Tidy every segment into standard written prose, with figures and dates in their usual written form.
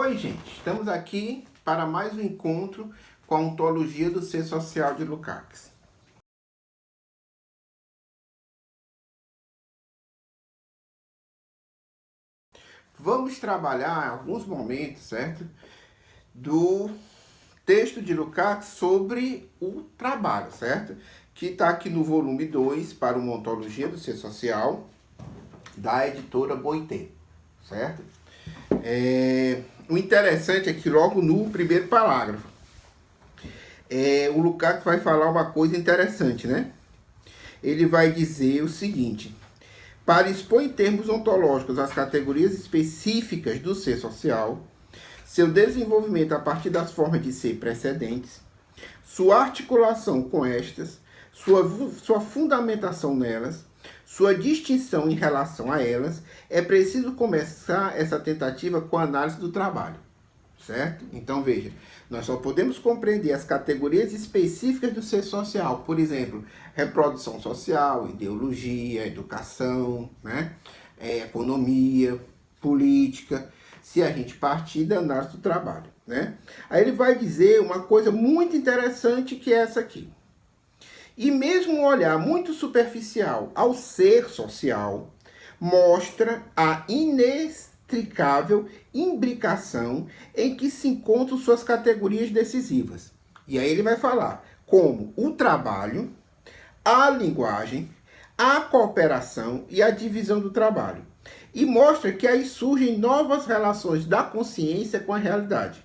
Oi, gente, estamos aqui para mais um encontro com a ontologia do ser social de Lukács. Vamos trabalhar alguns momentos, certo? Do texto de Lukács sobre o trabalho, certo? Que está aqui no volume 2 para uma ontologia do ser social da editora Boité, certo? O interessante é que logo no primeiro parágrafo, o Lukács vai falar uma coisa interessante, né? Ele vai dizer o seguinte: para expor em termos ontológicos as categorias específicas do ser social, seu desenvolvimento a partir das formas de ser precedentes, sua articulação com estas, sua fundamentação nelas, sua distinção em relação a elas, é preciso começar essa tentativa com a análise do trabalho, certo? Então, veja, nós só podemos compreender as categorias específicas do ser social, por exemplo, reprodução social, ideologia, educação, né? Economia, política, se a gente partir da análise do trabalho, né? Aí ele vai dizer uma coisa muito interessante, que é essa aqui. E mesmo um olhar muito superficial ao ser social mostra a inextricável imbricação em que se encontram suas categorias decisivas. E aí ele vai falar como o trabalho, a linguagem, a cooperação e a divisão do trabalho. E mostra que aí surgem novas relações da consciência com a realidade.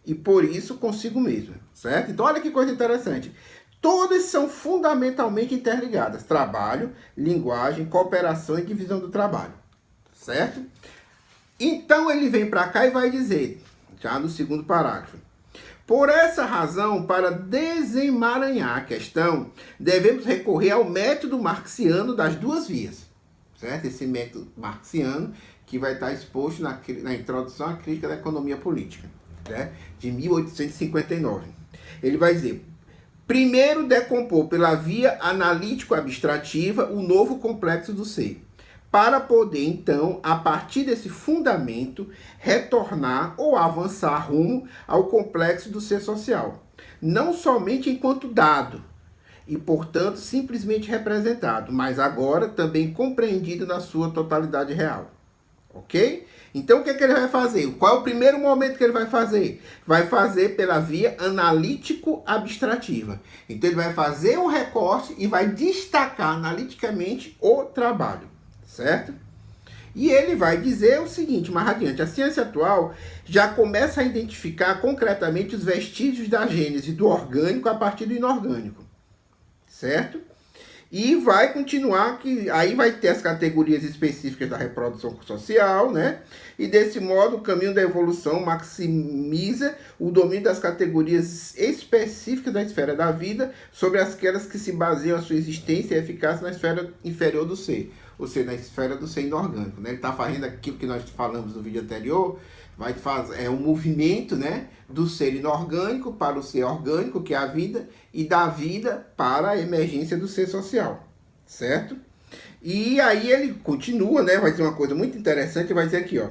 E por isso consigo mesmo, certo? Então olha que coisa interessante. Todas são fundamentalmente interligadas. Trabalho, linguagem, cooperação e divisão do trabalho. Certo? Então ele vem para cá e vai dizer, já no segundo parágrafo: por essa razão, para desemaranhar a questão, devemos recorrer ao método marxiano das duas vias. Certo? Esse método marxiano que vai estar exposto na introdução à crítica da economia política, né? De 1859. Ele vai dizer: primeiro, decompor pela via analítico-abstrativa o novo complexo do ser, para poder, então, a partir desse fundamento, retornar ou avançar rumo ao complexo do ser social, não somente enquanto dado, e, portanto, simplesmente representado, mas agora também compreendido na sua totalidade real. Ok? Então, o que ele vai fazer? Qual é o primeiro momento que ele vai fazer? Vai fazer pela via analítico-abstrativa. Então, ele vai fazer um recorte e vai destacar analiticamente o trabalho, certo? E ele vai dizer o seguinte, mais adiante: a ciência atual já começa a identificar concretamente os vestígios da gênese do orgânico a partir do inorgânico, certo? E vai continuar, que aí vai ter as categorias específicas da reprodução social, né? E desse modo, o caminho da evolução maximiza o domínio das categorias específicas da esfera da vida sobre aquelas que se baseiam a sua existência e eficácia na esfera inferior do ser, ou seja, na esfera do ser inorgânico, né? Ele está fazendo aquilo que nós falamos no vídeo anterior, vai fazer um movimento, né, do ser inorgânico para o ser orgânico, que é a vida, e da vida para a emergência do ser social, certo? E aí ele continua, né, vai dizer uma coisa muito interessante, vai dizer aqui, ó: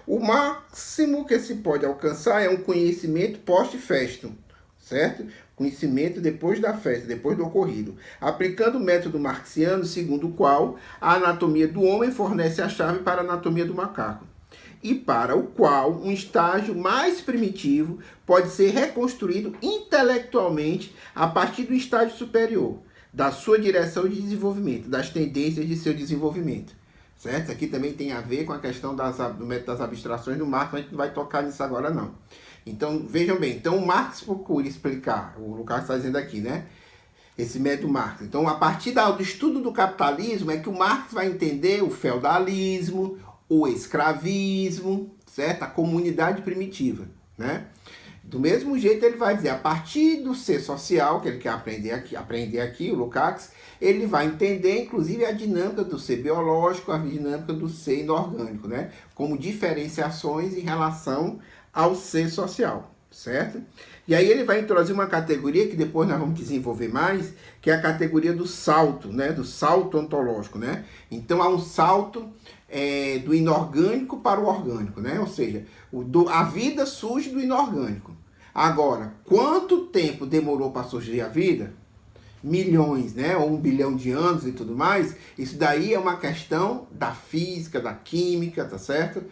o máximo que se pode alcançar é um conhecimento post-festum, certo? Conhecimento depois da festa, depois do ocorrido, aplicando o método marxiano, segundo o qual a anatomia do homem fornece a chave para a anatomia do macaco, e para o qual um estágio mais primitivo pode ser reconstruído intelectualmente a partir do estágio superior, da sua direção de desenvolvimento, das tendências de seu desenvolvimento. Certo? Aqui também tem a ver com a questão do método das abstrações do Marx, mas a gente não vai tocar nisso agora não. Então, vejam bem, então o Marx procura explicar, o Lucas está dizendo aqui, né? Esse método Marx. Então, a partir do estudo do capitalismo é que o Marx vai entender o feudalismo, o escravismo, certo? A comunidade primitiva, né? Do mesmo jeito ele vai dizer, a partir do ser social, que ele quer aprender aqui, o Lukács, ele vai entender inclusive a dinâmica do ser biológico, a dinâmica do ser inorgânico, né? Como diferenciações em relação ao ser social, certo? E aí ele vai introduzir uma categoria que depois nós vamos desenvolver mais, que é a categoria do salto, né? Do salto ontológico, né? Então há um salto do inorgânico para o orgânico, né? Ou seja, a vida surge do inorgânico. Agora, quanto tempo demorou para surgir a vida? Milhões, né? Ou 1 bilhão de anos e tudo mais. Isso daí é uma questão da física, da química, tá certo?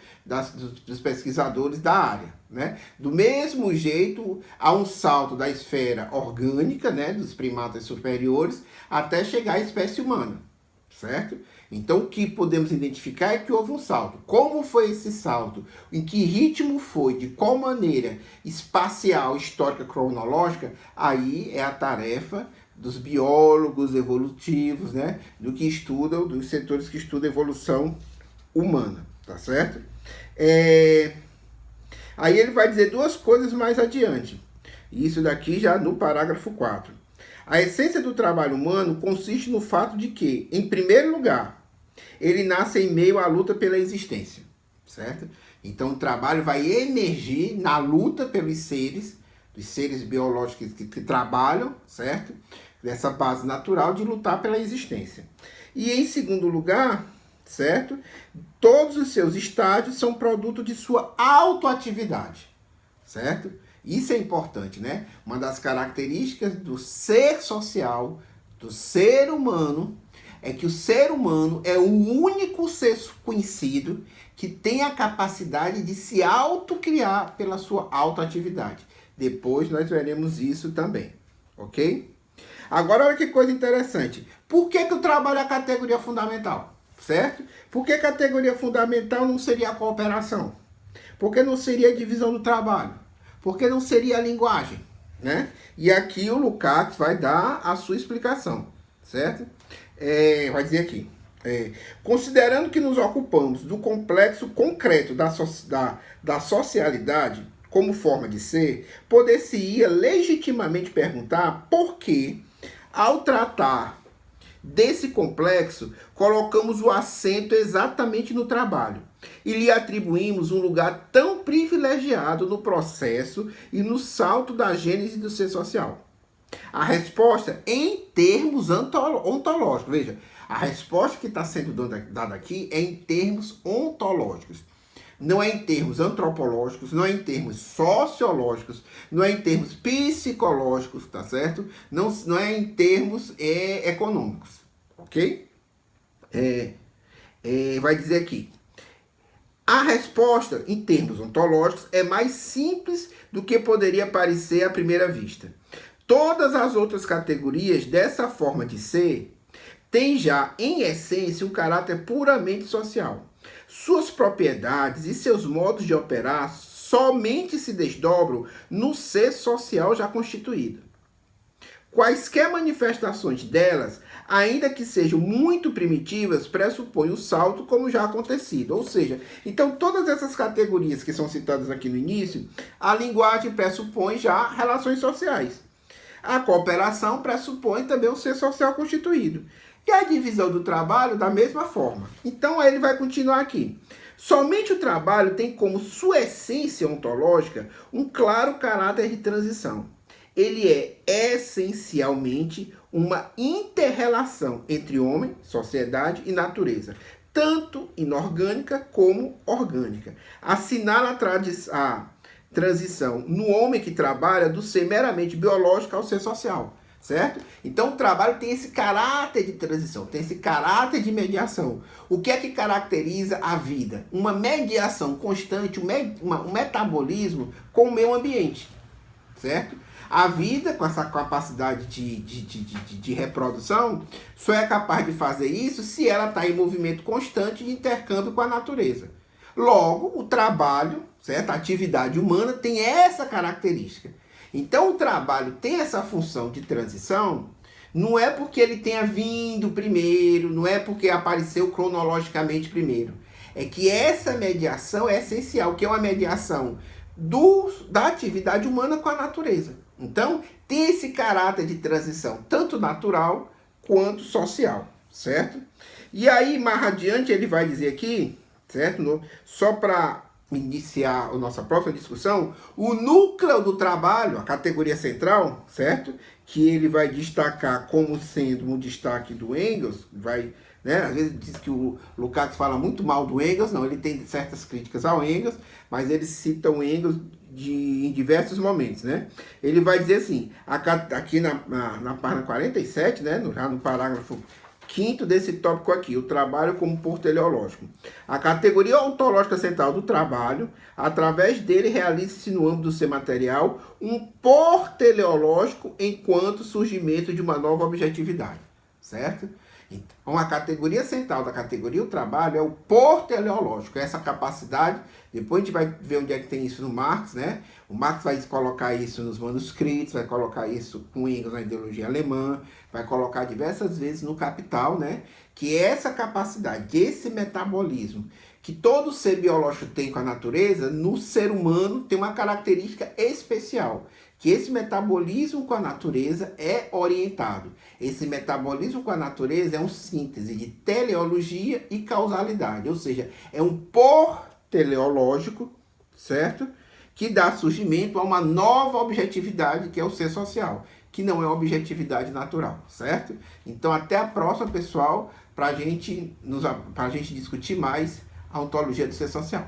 Dos pesquisadores da área, né? Do mesmo jeito, há um salto da esfera orgânica, né? Dos primatas superiores, até chegar à espécie humana, certo? Então, o que podemos identificar é que houve um salto. Como foi esse salto? Em que ritmo foi? De qual maneira? Espacial, histórica, cronológica? Aí é a tarefa dos biólogos evolutivos, né? Dos setores que estudam evolução humana, tá certo? Aí ele vai dizer duas coisas mais adiante. Isso daqui já no parágrafo 4. A essência do trabalho humano consiste no fato de que, em primeiro lugar, ele nasce em meio à luta pela existência, certo? Então o trabalho vai emergir na luta pelos seres, dos seres biológicos que trabalham, certo? Dessa base natural de lutar pela existência. E em segundo lugar, certo? Todos os seus estágios são produto de sua autoatividade, certo? Isso é importante, né? Uma das características do ser social, do ser humano, é que o ser humano é o único ser conhecido que tem a capacidade de se autocriar pela sua autoatividade. Depois nós veremos isso também, ok? Agora, olha que coisa interessante. Por que o trabalho é a categoria fundamental? Certo? Por que a categoria fundamental não seria a cooperação? Por que não seria a divisão do trabalho? Por que não seria a linguagem? Né? E aqui o Lukács vai dar a sua explicação, certo? Vai dizer aqui. Considerando que nos ocupamos do complexo concreto da socialidade como forma de ser, poder-se-ia legitimamente perguntar por que, ao tratar desse complexo, colocamos o acento exatamente no trabalho e lhe atribuímos um lugar tão privilegiado no processo e no salto da gênese do ser social. A resposta em termos ontológicos, veja, a resposta que está sendo dada aqui é em termos ontológicos. Não é em termos antropológicos, não é em termos sociológicos, não é em termos psicológicos, tá certo? Não é em termos econômicos, ok? Vai dizer aqui. A resposta, em termos ontológicos, é mais simples do que poderia parecer à primeira vista. Todas as outras categorias dessa forma de ser têm já, em essência, um caráter puramente social. Suas propriedades e seus modos de operar somente se desdobram no ser social já constituído. Quaisquer manifestações delas, ainda que sejam muito primitivas, pressupõem o salto como já acontecido. Ou seja, então todas essas categorias que são citadas aqui no início, a linguagem pressupõe já relações sociais. A cooperação pressupõe também o ser social constituído. E a divisão do trabalho da mesma forma. Então aí ele vai continuar aqui. Somente o trabalho tem como sua essência ontológica um claro caráter de transição. Ele é essencialmente uma inter-relação entre homem, sociedade e natureza, tanto inorgânica como orgânica. Assinala a transição no homem que trabalha do ser meramente biológico ao ser social. Certo? Então o trabalho tem esse caráter de transição, tem esse caráter de mediação. O que é que caracteriza a vida? Uma mediação constante, um metabolismo com o meio ambiente. Certo? A vida, com essa capacidade de reprodução, só é capaz de fazer isso se ela está em movimento constante de intercâmbio com a natureza. Logo, o trabalho, certo? A atividade humana tem essa característica. Então, o trabalho tem essa função de transição, não é porque ele tenha vindo primeiro, não é porque apareceu cronologicamente primeiro. É que essa mediação é essencial, que é uma mediação da atividade humana com a natureza. Então, tem esse caráter de transição, tanto natural quanto social, certo? E aí, mais adiante, ele vai dizer aqui, certo? Só para iniciar a nossa próxima discussão, o núcleo do trabalho, a categoria central, certo? Que ele vai destacar como sendo um destaque do Engels, vai, né? Às vezes diz que o Lukács fala muito mal do Engels, não, ele tem certas críticas ao Engels, mas ele cita o Engels em diversos momentos, né? Ele vai dizer assim, aqui na página 47, né? Já no parágrafo quinto desse tópico aqui, o trabalho como porto teleológico. A categoria ontológica central do trabalho, através dele realiza-se no âmbito do ser material um porto teleológico enquanto surgimento de uma nova objetividade, certo? Então, a categoria central da categoria do trabalho é o porto teleológico, essa capacidade. Depois a gente vai ver onde é que tem isso no Marx, né? O Marx vai colocar isso nos manuscritos, vai colocar isso com Engels na ideologia alemã, vai colocar diversas vezes no Capital, né? Que essa capacidade, esse metabolismo que todo ser biológico tem com a natureza, no ser humano tem uma característica especial, que esse metabolismo com a natureza é orientado. Esse metabolismo com a natureza é uma síntese de teleologia e causalidade, ou seja, é um por teleológico, certo? Que dá surgimento a uma nova objetividade, que é o ser social, que não é uma objetividade natural, certo? Então, até a próxima, pessoal, para a gente discutir mais a ontologia do ser social.